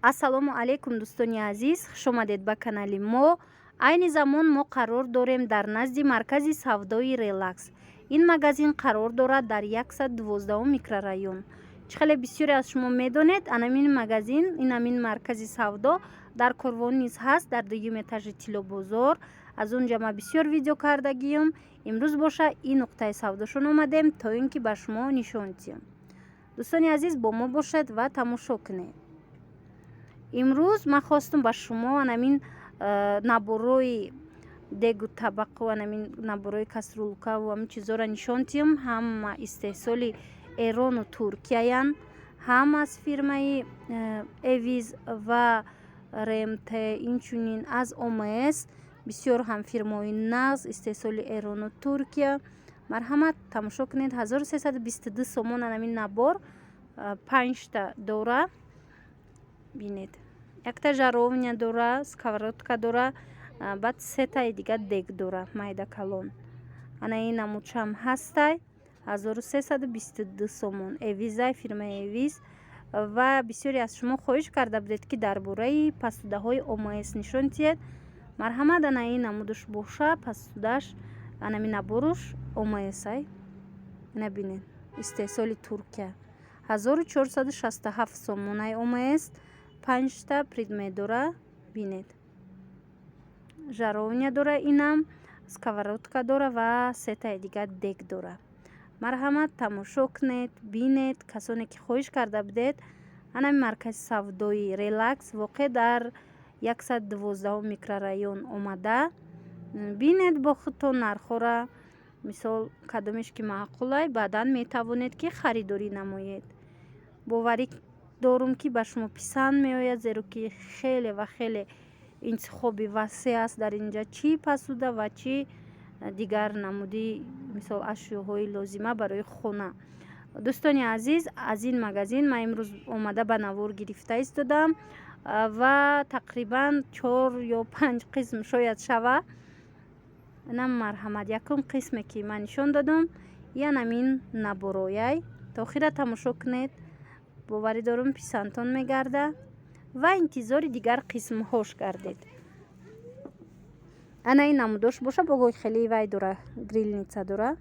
ассалому алайкум дӯстони азиз, хушомадед ба канали мо. Айни замон мо қарор дорем дар назди маркази савдои релакс. Ин магазин қарор дорад дар 112 микрорайон. Чӣ хеле бисёре аз шумо медонед, анамин магазин, инамин маркази савдо дар Корвон низ ҳаст, дар дуюм этажи Тилло бозор. Аз онҷа ма бисёр видео кардагиём. Имрӯз боша ин нуқтаи савдошон омадем, то ин ки ба шумо нишон диҳам. дӯстони азиз, бо мо бошед ва тамошо кунед. имрӯз ман хостум ба шумо анамин наборои дегу табақу, анамин наборои каструлкаву ҳамин чизора нишон диҳам. Ҳама истеҳсоли Эрону Туркияян, ҳам аз фирмаи Эвиз ва РМТ, инчунин аз ОМС. бисёр ҳам фирмои нағз истеҳсоли Эрону Туркия. марҳамат, тамошо кунед. 1322 сомон анамин набор 5та дора. бинед, якта жаровня дора, сковородка дора, баъд 3таи дига дег дора, майда калон. ана ин намудшам ҳастай 1322 сомон. Эвизай, фирмаи Эвиз. ва бисёре аз шумо хоҳиш карда будед ки дар бораи пастудаҳои ОМС нишон диҳед. марҳамат, ана ин намудуш боша, пастудаш анамин наборуш ОМС-ай. ина бинед, истеҳсоли Туркия 1467 сомонай ОМС. 5та предмет дора. бинед, жаровня дора, инам сковородка дора ва 3таи дига дег дора. марҳамат, тамошо кунед, бинед. касоне ки хоҳиш карда будед, анами маркази савдои релакс воқеъ дар 112 микрорайон омада бинед, бо худтон нархора, мисол кадомеш ки маъқулай, баъдан метавонед ки харидорӣ намоед. боварӣ дорум ки ба шумо писанд меояд, зеро ки хеле ва хеле интихоби васеъ аст дар инҷа, чӣ пасуда ва чӣ дигар намуди мисол ашёҳои лозима барои хона. дӯстони азиз, аз ин магазин ман имрӯз омада ба навор гирифта истодам ва тақрибан 4 ё 5 қисм шояд шава. инам марҳамат, якум қисме ки ман нишон додам, янамин наборояй. то охира тамошо кунед. боварӣ дорум писандтон мегарда ва интизори дигар қисмҳош гардед. ана ин намудош боша, богои хелии вай дора, грилница дора.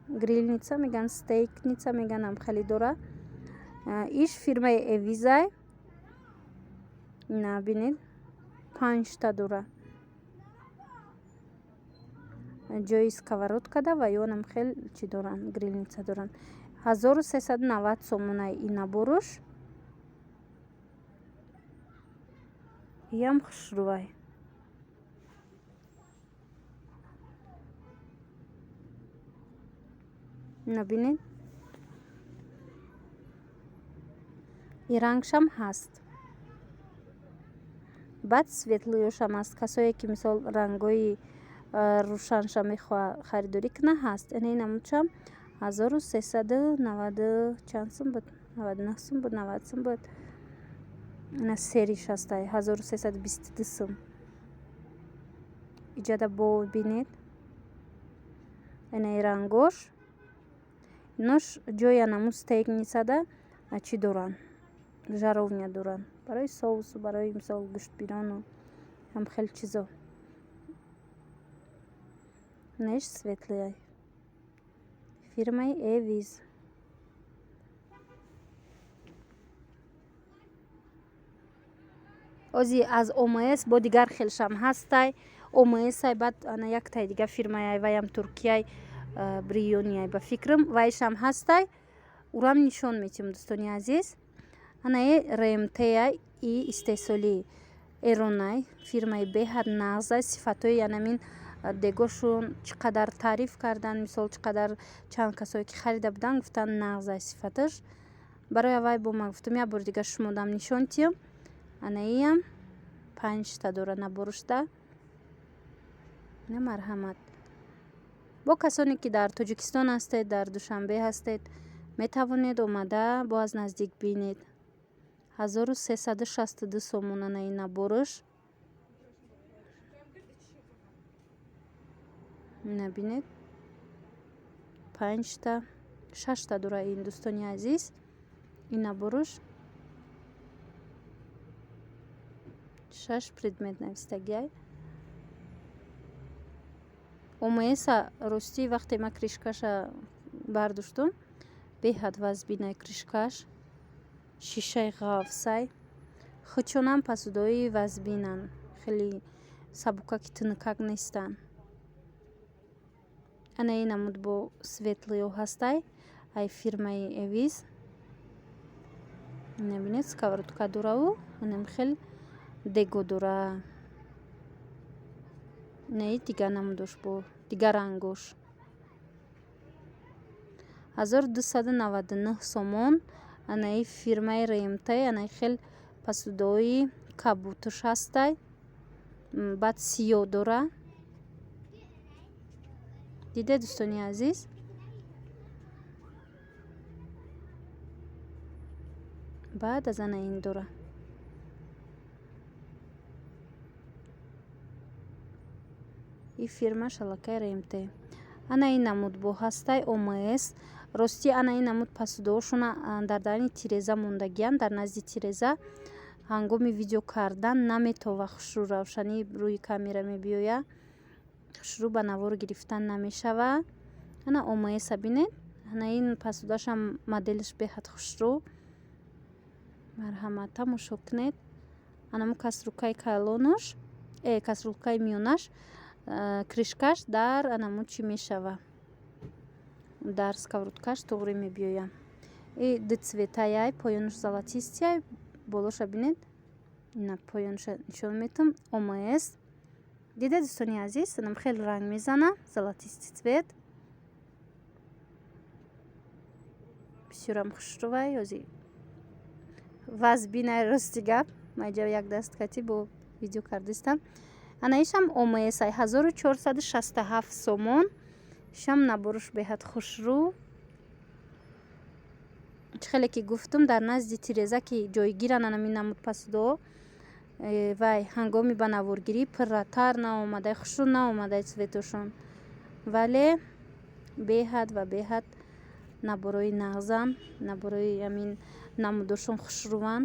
грилница меган, стейкница меганам, хеле дора. иш фирмаи Эвизай. ина бинед, 5та дора. ҷои сковородкада ва ёнам хел чӣ доранд, грилница доранд. 1390 сомонай ин наборуш. ям хушрӯвай. ина бинед, ин рангшам ҳаст. баъд светлиёшам аст. касое ки мисол рангои рӯшанша мехоҳад харидорӣ кунад, ҳаст. ина ин намудшам 1390 чанд сум буд, 99 сум буд, 90 сум буд. ина сериш ҳастай 1322 сум. иҷада бо бинед, ина ин рангош. инош ҷоя намуд стейкницада чӣ доранд, жаровня доранд барои соусу, барои мисол гӯштбирону ҳам хел чизо. неш светлияй, фирмаи Эвиз. ози аз ОМС бо дигар хелшам ҳастай. ОМС-ай, баъд ана яктаи дига фирмаяй, ваям Туркияй, Брионияй ба фикрам, вайшам ҳастай. урам нишон метиҳам дӯстони азиз. ана е РМТ-яй, и истеҳсоли Эронай, фирмаи беҳад нағзай. сифатҳои анамин дегошон чӣ қадар таъриф карданд, мисол чӣ қадар чанд касое ки харида буданд гуфтанд нағзай сифаташ. барои аввай бо ман гуфтам як бори дига шумо дам нишон диҳам. ана иям 5та дора наборушда. ина марҳамат, бо касоне ки дар Тоҷикистон ҳастед, дар Душанбе ҳастед, метавонед омада бо аз наздик бинед. 1362 сомон ана ин наборуш. ина бинед, 5та 6 та дора ин дӯстони азиз. Ина буруш 6 предмет навистагиай. ОМС-а рости вақте ма кришкаша бардоштум беҳад вазбинаи кришкаш шишаи ғафсай хучунам пасудои вазбинан хеле сабукаки тинкак нестан. Ана ин намуд бо светлиё ҳастай ай фирмаи Эвис. Набинед сковородка дураву анам хел дего дура. Не дигар намудош бо дигар рангош 1299 сомон. Анаи фирмаи ремтай анай хел пасудои кабутуш ҳастай. Баъд сиё дора. Диде дӯстони азиз. Баъд аз ана ин дора. И фирма шалакай ремтай. Ана ин намуд бо ҳастай ОМС. Рости ана ин намуд пасудоошуна дар дарани тиреза мондагиянд. Дар назди тиреза ҳангоми видео кардан наметова хушрӯ равшанӣ рӯи камера мебиёя. Хушрӯ ба навор гирифтан намешава. Ана ОМС-а бинед. Ана ин пасудашам моделиш беҳад хушрӯ. Марҳамат тамошо кунед. Анаму касрулкаи калонош касрулкаи миёнаш кришкаш дар анаму чӣ мешава. Дар сковородкаш туғри мебиёя. И дицветаяй поёнаш золотистияй болоша бинед. Ина поёнаша нишон метам ОМС. Диде дӯстони азиз анам хел ранг мезана золотисти цвет. Бисёрам хушрӯвай ёзи вазбинай рости гап маҷа як даст кати бо видео кардистам. Анаишам ОМС ай 1467 сомон. Шам набуруш беҳад хушрӯ. Хеле ки гуфтум дар назди тиреза ки ҷойгиран анамин намуд пасудо вай ҳангоми ба наворгирӣ пирратар наомадай хушрӯ наомадай цветошон. Вале беҳад ва беҳад наборои нағзан наборои амин намудошон хушрӯван.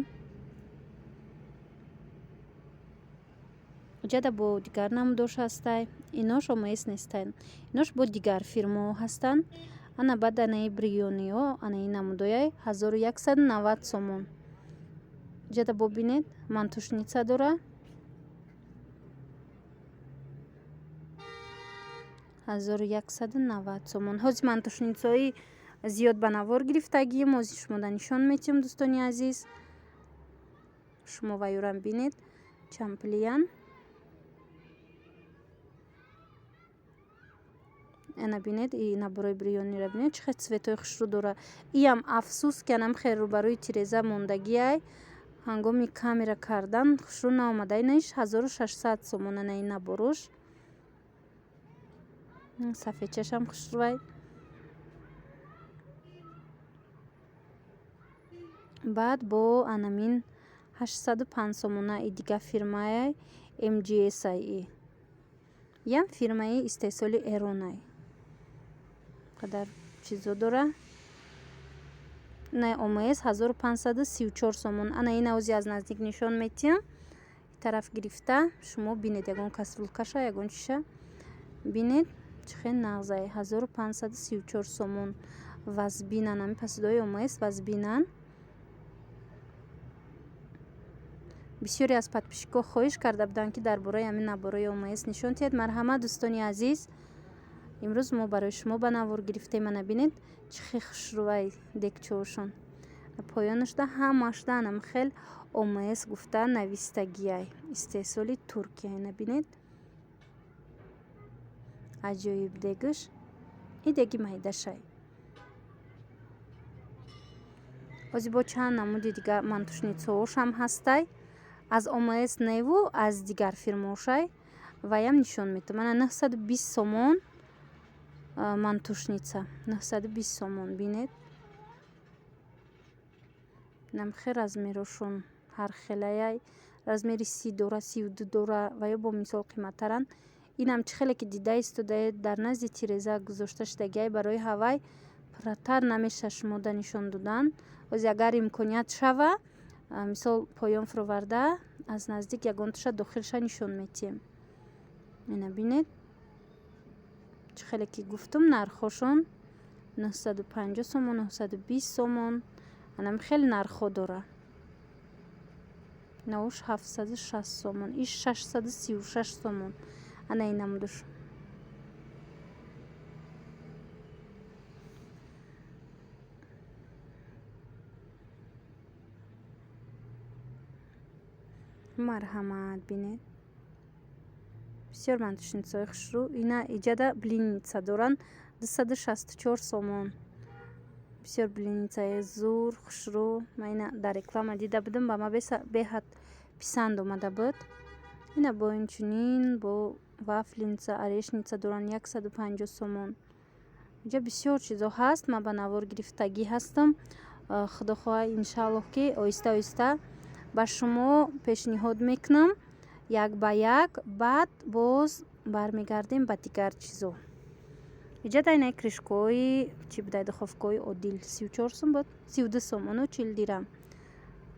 ҷада бо дигар намудош ҳастай. Инош ОМС нестанд. Инош бо дигар фирмаҳо ҳастанд. Ана баъд анаи бриониҳо анаи намудояй 1190 сомон. Ҷада бо бинед мантушница дора. 1190 сомон. ҳози мантушницаҳои зиёд ба навор гирифтагием ҳози шумода нишон метиҳам дӯстони азиз. Шумо вайёрам бинед чамплиян. ана бинед и наборои брионира бинед чӣ хел цветои хушрӯ дора. Иам афсус ки анам хел рӯбарӯи тиреза мондагиай ҳангоми камера кардан хушрӯ наомада. Инаш 1600 сомон ана ин наборош. Сафедчашам хушрӯвай. баъд бо анамин 805 сомона и дига фирмаи MGSIE. Ям фирмаи истеҳсоли Эронай. қадар чизо дора. На ОМС 1534 сомон. Ана ин ози аз наздик нишон метиҳам. Тараф гирифта шумо бинед ягон касрулкаша ягон чиша бинед чӣ хел нағзай 1534 сомон. Вазбинан ами пасудои ОМС вазбинан. бисёре аз подписчикҳо хоҳиш карда буданд ки дар бораи ҳамин набораи ОМС нишон диҳед. Марҳамат дӯстони азиз. имрӯз мо барои шумо ба навор гирифтем. ана бинед чӣ хел хушрӯвай дегчоошон. поёнашда ҳамашда анам хел ОМС гуфта навистагиай истеҳсоли Туркия. ана бинед аҷоиб дегиш. и деги майдашай. ози бо чанд намуди дигар мантушницаошам ҳастай. аз ОМС неву аз дигар фирмаошай ваям нишон метам. ана 920 сомон мантушница 920 сомон бинед. нам хел размерошон ҳархелаяй размери 30 дора 32 дора ва ё бо мисол қиматтаранд. инам чӣ хеле ки дида истодаед дар назди тиреза гузошта шудагиай барои ҳавай пурратар намеша шумо да нишон додан. Оз агар имконият шава мисол поён фуроварда аз наздик ягонташа дохилша нишон метиҳем. Ина бинед чӣ хеле ки гуфтум нархошон 950 сомон, 920 сомон. Анам хеле нархо дора. Науш 760 сомон, иш 636 сомон. Ана инамудуш. Марҳамат бинед. Бисёр мантушницаҳои хушрӯ. Ина иҷада блинница доранд 264 сомон. Бисёр блинницаи зур, хушрӯ. Ман ина дар реклама дида будам, ба ма беҳад писанд омада буд. Ина бо инчунин бо вафлница, орешница доранд 150 сомон. Иҷа бисёр чизо ҳаст. Ман ба навор гирифтагӣ ҳастам. Худо хоҳад иншаллоҳ ки оҳиста оҳиста ба шумо пешниҳод мекунам як ба як. Баъд боз бармегардем ба дигар чизо. Иҷада ина кришкаҳои чӣ будай духовкаҳои оддил 34 сом буд, 32 сомону 40 дирам.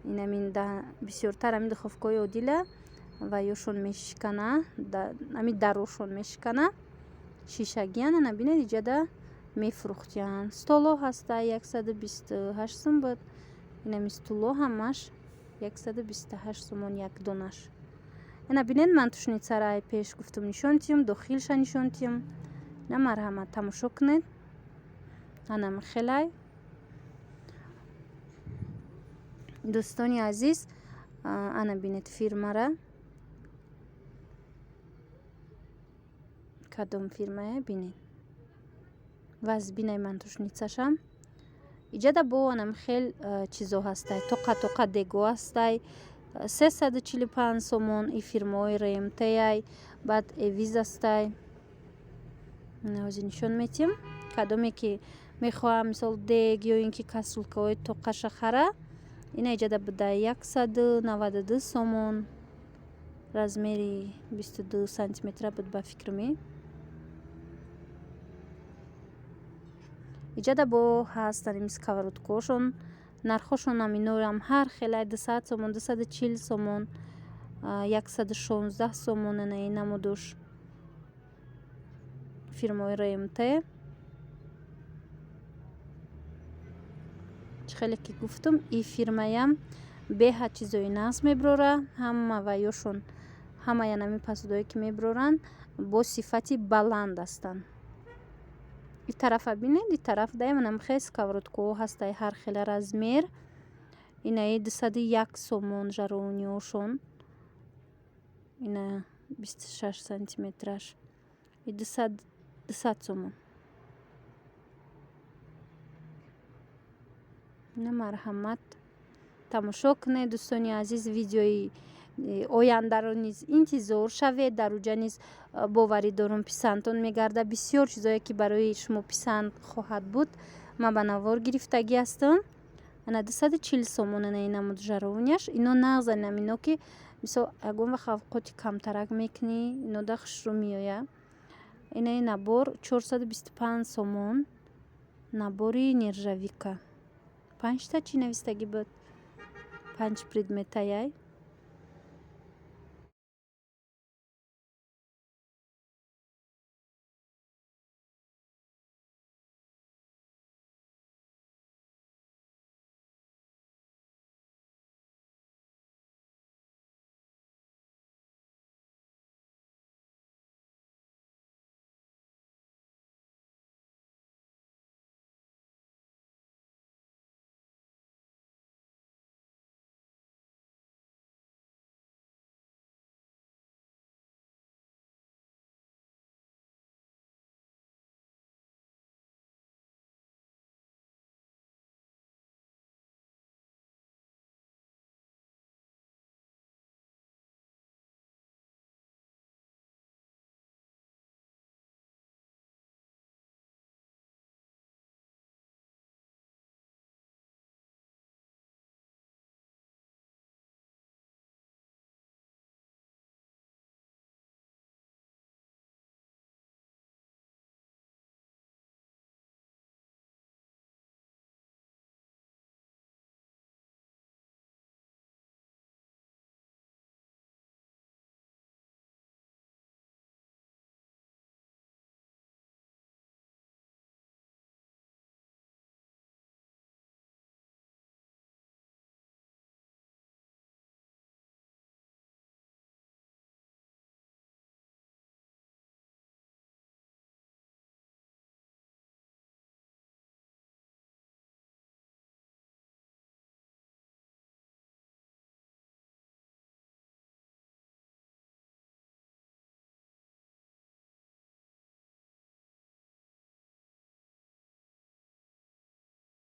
Инамин бисёртар ҳамин духовкаҳои оддила ва ёшон мешикана, ҳамин дарошон мешикана. Шишагиян набинед иҷада мефурӯхтиян. Столо ҳаста 128 сом буд. Инамин стуло ҳамаш 128 сомон як донаш. Ина бинед ман тушницаро пеш гуфтум нишон тиҳам, дохилша нишон тиҳам. На марҳамат тамошо кунед. Анам хелай. дӯстони азиз, ана бинед фирмара. Кадом фирмае бинед. Ваз бинай ман тушницашам. Иҷада бо анам хел чизо ҳастай. Тоқа дего ҳастай. 345 сомон и фирмаҳои РМТ-яй, баъд Эвиз ҳастай. Ҳозир нишон метиҳам. Кадоме ки мехоҳам мисол дег ё ин ки касулкаҳои тоқа шахара. Ина иҷада буда 192 сомон. Размери 22 сантиметра буд ба фикрми. Иҷада бо ҳаст аними сковородкаҳошон. Нархошон аминорам ҳар хелай 200 сомон, 240 сомон, 116 сомон ана инамудуш. Фирмаи РМТ. Чӣ хеле ки гуфтум, и фирмаям беҳад чизои нағз меброра. Ҳама ва ёшон ҳамая нами посудое ки меброранд бо сифати баланд ҳастанд. И тарафа бинед, и тараф даем анам хел сковородкаҳо ҳастай ҳар хела размер. Инаи 201 сомон жарониҳошон. Ина 26 сантиметраш. И 200 сомон. Ина марҳамат тамошо кунед дӯстони азиз. Видеои ояндаро низ интизор шавед. Дар уҷа низ боварӣ дорум писандтон мегарда. Бисёр чизое ки барои шумо писанд хоҳад буд ман ба навор гирифтагӣ ҳастам. Ана 240 сомон ана инамуд жаровняш. Ино нағзан ино ки мисол ягон вақт авқоти камтарак мекунӣ, ино да хушрӯ меоя. Ина набор 425 сомон. Набори нержавика 5 та чӣ навистагӣ буд? 5 предметаяй.